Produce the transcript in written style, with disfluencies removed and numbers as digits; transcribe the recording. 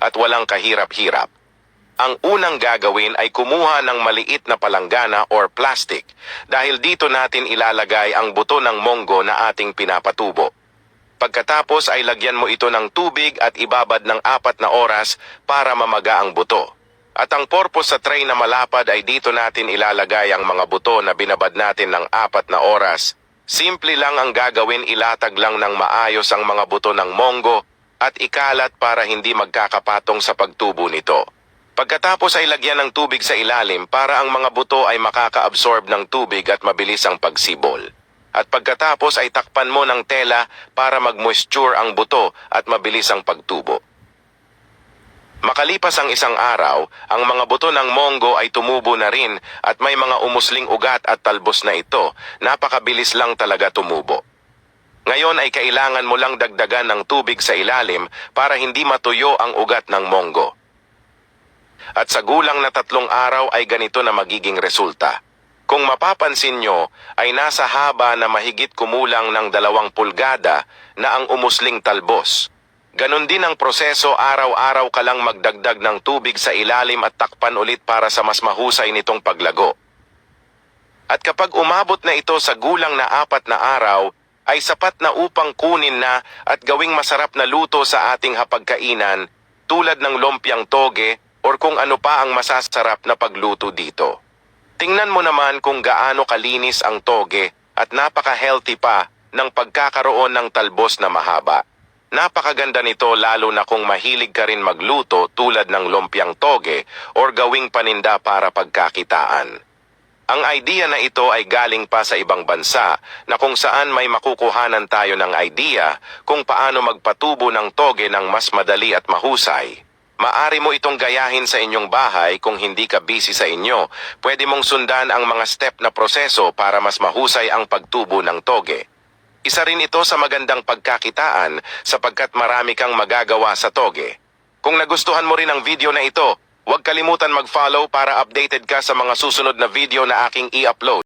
at walang kahirap-hirap. Ang unang gagawin ay kumuha ng maliit na palanggana or plastic dahil dito natin ilalagay ang buto ng monggo na ating pinapatubo. Pagkatapos ay lagyan mo ito ng tubig at ibabad ng 4 na oras para mamaga ang buto. At ang purpose sa tray na malapad ay dito natin ilalagay ang mga buto na binabad natin ng 4 na oras. Simple lang ang gagawin, ilatag lang ng maayos ang mga buto ng monggo at ikalat para hindi magkakapatong sa pagtubo nito. Pagkatapos ay lagyan ng tubig sa ilalim para ang mga buto ay makaka-absorb ng tubig at mabilis ang pagsibol. At pagkatapos ay takpan mo ng tela para mag-moisture ang buto at mabilis ang pagtubo. Makalipas ang isang araw, ang mga buto ng monggo ay tumubo na rin at may mga umusling ugat at talbos na ito. Napakabilis lang talaga tumubo. Ngayon ay kailangan mo lang dagdagan ng tubig sa ilalim para hindi matuyo ang ugat ng monggo. At sa gulang na 3 araw ay ganito na magiging resulta. Kung mapapansin nyo, ay nasa haba na mahigit kumulang ng 2 pulgada na ang umusling talbos. Ganon din ang proseso, araw-araw ka lang magdagdag ng tubig sa ilalim at takpan ulit para sa mas mahusay nitong paglago. At kapag umabot na ito sa gulang na 4 na araw, ay sapat na upang kunin na at gawing masarap na luto sa ating hapagkainan tulad ng lumpiang toge or kung ano pa ang masasarap na pagluto dito. Tingnan mo naman kung gaano kalinis ang toge at napaka-healthy pa ng pagkakaroon ng talbos na mahaba. Napakaganda nito lalo na kung mahilig ka rin magluto tulad ng lumpiang toge or gawing paninda para pagkakitaan. Ang idea na ito ay galing pa sa ibang bansa na kung saan may makukuhanan tayo ng idea kung paano magpatubo ng toge ng mas madali at mahusay. Maari mo itong gayahin sa inyong bahay kung hindi ka busy sa inyo. Pwede mong sundan ang mga step na proseso para mas mahusay ang pagtubo ng toge. Isa rin ito sa magandang pagkakitaan sapagkat marami kang magagawa sa toge. Kung nagustuhan mo rin ang video na ito, huwag kalimutan mag-follow para updated ka sa mga susunod na video na aking i-upload.